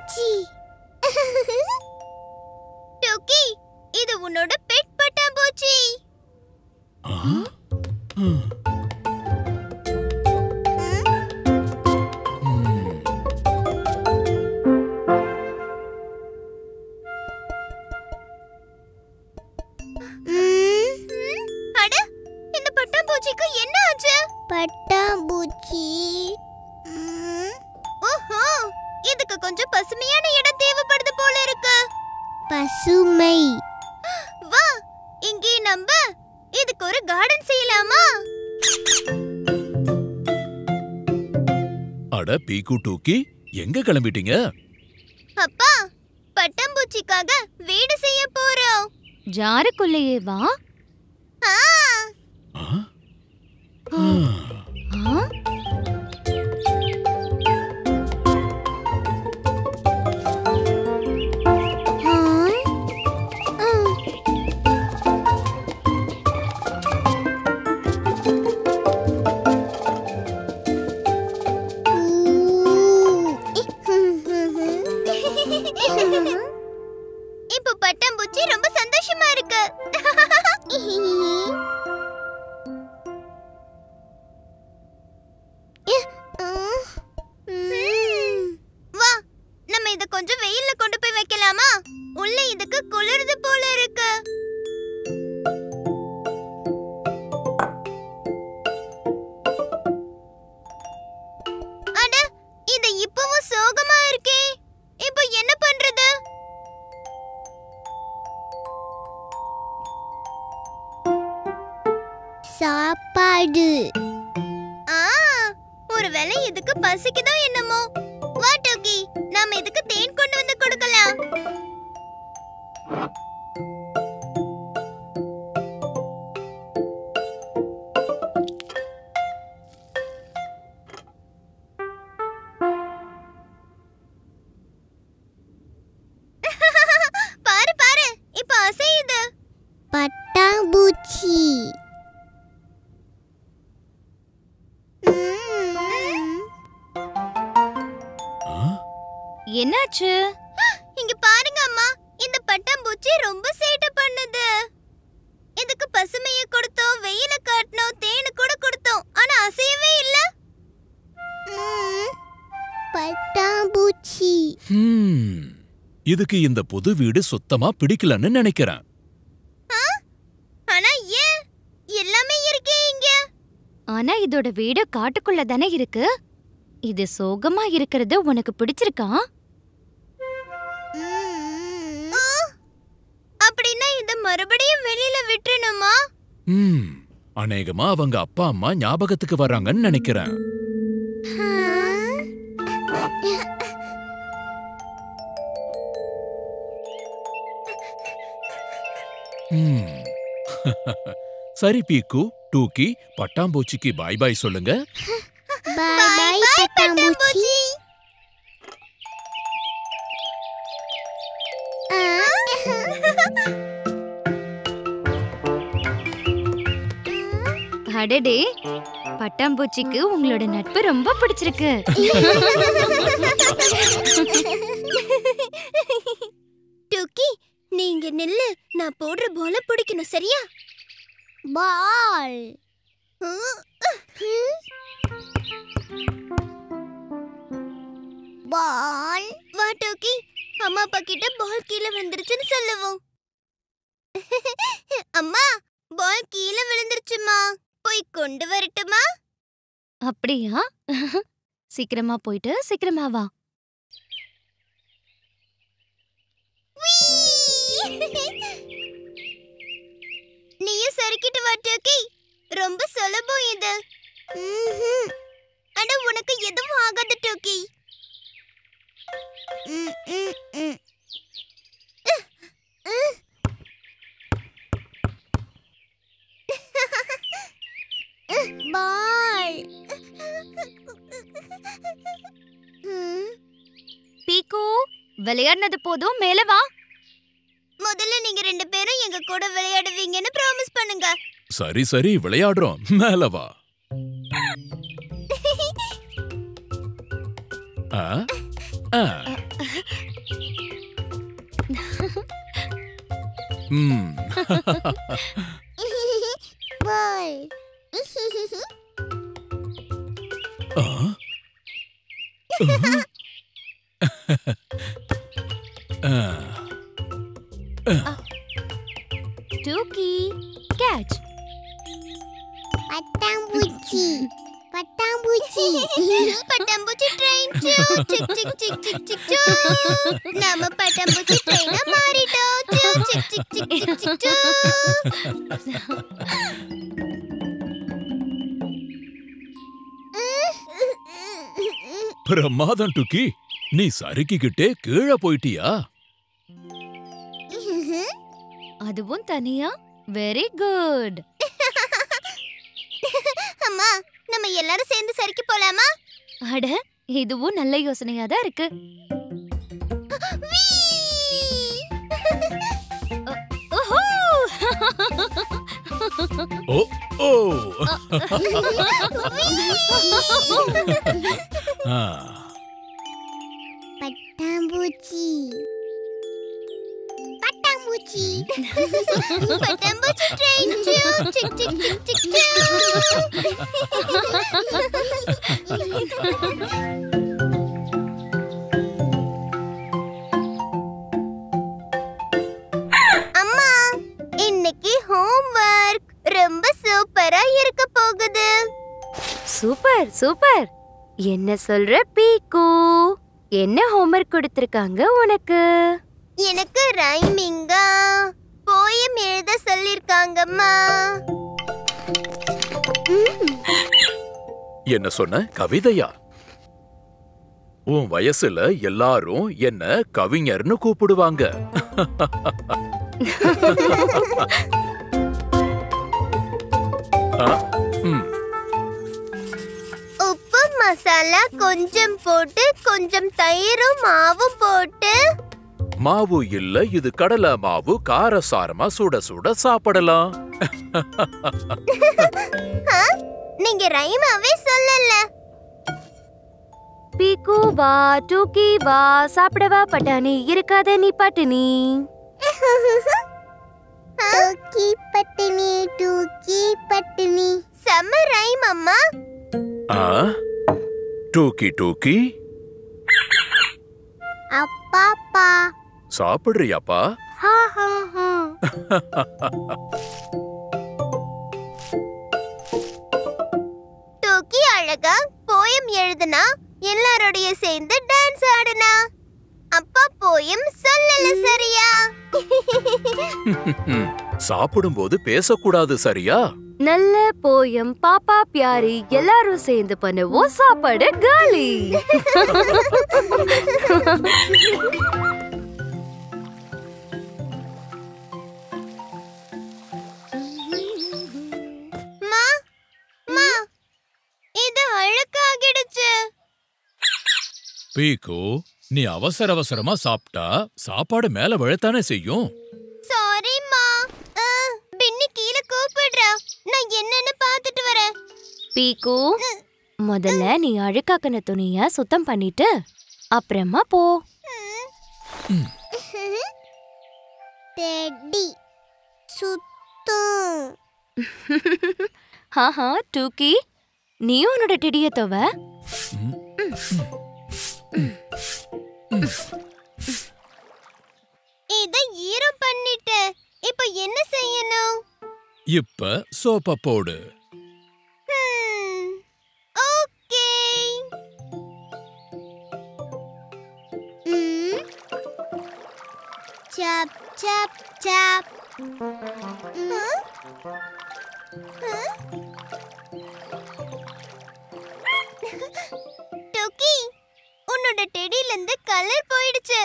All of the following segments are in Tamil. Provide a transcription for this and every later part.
பட்டாம்பூச்சி. டோக்கி, இது உன்னோட பெட் பட்டாம்பூச்சி. அட, இந்த பட்டாம்பூச்சிக்கு என்ன ஆச்சு? பட்டாம்பூச்சி. ஓஹோ, இதுக்கு கொஞ்சம் பசுமையான இடம் தேவைப்படுது போல இருக்கு. பசுமை. வா, இங்கே நம்ம இதுக்கு ஒரு கார்டன் செய்யலாமா? அட பீக்கு டூக்கி, எங்க கிளம்பிட்டீங்க? அப்பா, பட்டாம்பூச்சிக்காக வீடு செய்ய போறோம். ஜாருக்குள்ளேயே வா. இப்போ பட்டாம்பூச்சி ரொம்ப சந்தோஷமா இருக்கு. வா, நம்ம இத கொஞ்சம் வெயில்ல கொண்டு போய் வைக்கலாமா? உள்ள இதுக்கு குளிருது போல இருக்கு. அட, இது இப்பவும் சோகமா இருக்கே. இப்போ என்ன பண்றது? சாப்பாடு. ஒருவேளை இதுக்கு பசிக்குதோ என்னமோ. வா டோக்கி, நாம இதுக்கு தேன் கொண்டு வந்து கொடுக்கலாம். பாரு பாரு, இப்ப அசையுது. பட்டாம்பூச்சி. என்னாச்சு? இங்க பாருங்க அம்மா, இந்த பட்டாம்பூச்சி ரொம்ப சேட்டை பண்ணுது. இதுக்கு பசுமையை கொடுத்தோம், வெயில காட்டினோம், தேனு கூட கொடுத்தோம், ஆனா அசையவே இல்ல. பட்டாம்பூச்சி. இதுக்கு இந்த புது வீடு சுத்தமா பிடிக்கலன்னு நினைக்கிறேன். ஆனா ஏன்? எல்லாமே இருக்கே இங்க. ஆனா இதோட வீடு காட்டுக்குள்ள தானே இருக்கு. இது சோகமா இருக்கிறது உனக்கு பிடிச்சிருக்கா? அப்படின்னா இத மறுபடியும் வெளியில விட்டுறணுமா? அநேகமா அவங்க அப்பா அம்மா ஞாபகத்துக்கு வர்றாங்கன்னு நினைக்கிறேன். சரி பீக்கு டூக்கி, பட்டாம்பூச்சிக்கு பாய் பாய் சொல்லுங்க. பாய் பாய் பட்டாம்பூச்சி. அடடே, பட்டாம்பூச்சிக்கு உங்களோட நட்பு ரொம்ப பிடிச்சிருக்கு. டூக்கி, நீங்க நில்லு. நான் போடுற பால பிடிக்கணும், சரியா? பால். பால். வா டூக்கி, அம்மா அப்பா கிட்ட பால் கீழே விழுந்துருச்சுன்னு சொல்லுவோம். அம்மா, பால் கீழே விழுந்துருச்சுமா, போய் கொண்டு வரட்டுமா? அப்படியா? சீக்கிரமா போயிட்டு சீக்கிரமா வா. நீயும் சறுக்கிட்டு வா டோக்கி, ரொம்ப சுலபம் இது. அட, உனக்கு எதுவும் ஆகாது டோக்கி. பால். பீக்கு, விளையாடுனது போதும், மேல வா. முதல்ல நீங்க ரெண்டு பேரும் எங்க கூட விளையாடுவீங்கன்னு ப்ராமிஸ் பண்ணுங்க. சரி சரி, விளையாடுறோம், மேல வா. பாய். டூக்கி கேட்ச். பட்டாம்பூச்சி பட்டாம்பூச்சி பட்டாம்பூச்சி ட்ரெயின். சிக் சிக் சிக் சிக் சிக் சிக். நாம பட்டாம்பூச்சி ட்ரெயினா மாறிட்டோம். சிக் சிக் சிக் சிக் சிக் சிக். பிரமாதம் டுக்கி, நீ சறுக்கிக்கிட்டே கீழே போயிட்டியா? அதுவும் தனியா? Very good. அம்மா, நம்ம எல்லாரும் சேர்ந்து சறுக்கி போலாமா? அட, இதுவும் நல்ல யோசனையா தான் இருக்கு. ஓஹோ! ஓ ஓ பட்டாம்பூச்சி பட்டாம்பூச்சி பட்டாம்பூச்சி ட்ரெயின். சிக் சிக் சிக் சிக் சிக். அம்மா, இன்னைக்கு ஹோம்வொர்க் ரொம்ப சூப்பரா இருக்க போகுது. Super super. என்ன சொல்ற பீக்கு? என்ன ஹோம்வொர்க் கொடுத்திருக்காங்க உனக்கு? எனக்கு ரைமிங்கா போயம் எழுத சொல்லிருக்காங்கம்மா. என்ன சொன்ன? கவிதையா? உன் வயசுல எல்லாரும் என்ன கவிஞர்னு கூப்பிடுவாங்க. உப்பு மசாலா கொஞ்சம் போட்டு கொஞ்சம் தயிரும் மாவும் போட்டு. மாவு இல்ல, இது கடலை மாவு. காரசாரமா சுட சுட சாப்பிடலாம். நீங்க ரைமாவே சொல்லல. பீக்கு வா, டூக்கி வா, சாப்பிடவா பட்டாணி, இருக்காத நீ பட்டினி. டூக்கி பட்டினி டூக்கி பட்டினி. செம்ம ரைம் அம்மா. டூக்கி டூக்கி. அப்பாப்பா. சாப்பிடுறியாப்பா? டூக்கி அழகா போயம் எழுதுனா, எல்லாரோடைய சேர்ந்து டான்ஸ் ஆடுனா. அப்பா போயம் சொல்லல சரியா? சாப்பிடும்போது பேசக்கூடாது சரியா? நல்ல போயம் பாப்பா பியாரி எல்லாரும் சேர்ந்து பண்ணுவோம் சாப்பாடு காலி. மா மா, இது அழுக்காகிடுச்சு. பீக்கு, நீ அவசர அவசரமா சாப்பிட்டா சாப்பாடு மேல விழத்தானே செய்யும். சாரிம்மா. பின்னி கீழே கூப்பிடுறா. நான் என்னன்னு பார்த்துட்டு வரேன். பீக்கு, முதல்ல நீ அழுக்காக்கின துணிய சுத்தம் பண்ணிட்டு அப்புறமா போ. டெடி சுத்தம். ஹாஹா டூக்கி, நீயும் உன்னோட டெடிய தவ. இத ஈரம் பண்ணிட்டேன். இப்போ என்ன செய்யணும்? இப்ப சோப்ப போடு. ஓகே. சாப் சாப் சாப். டோக்கி, உன்னோட டெடில இருந்து கலர் போயிடுச்சு.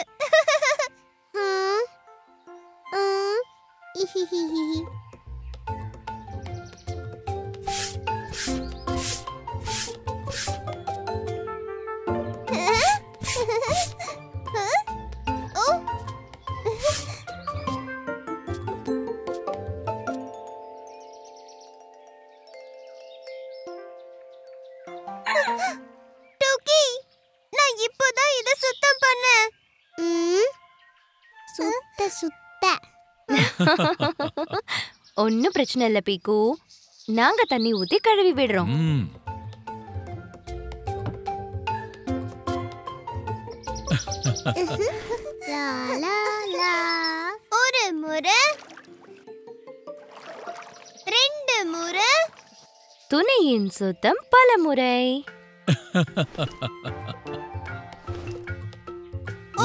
டோக்கி, நான் இப்போதான் இத சுத்தம் பண்ணேன். சுத்த. ஒன்னும் பிரச்சனை இல்ல பீக்கு. நாங்க தண்ணி ஊத்தி கழுவி விடுறோம். லா லா லா. ஒரு முறை, ரெண்டு முறை. துணியின் சுத்தம் பல முறை.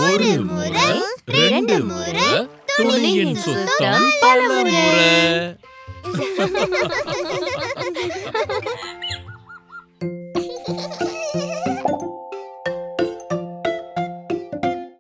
ஒரு முறை, ரெண்டு முறை. துணியின் சுத்தம் பல முறை.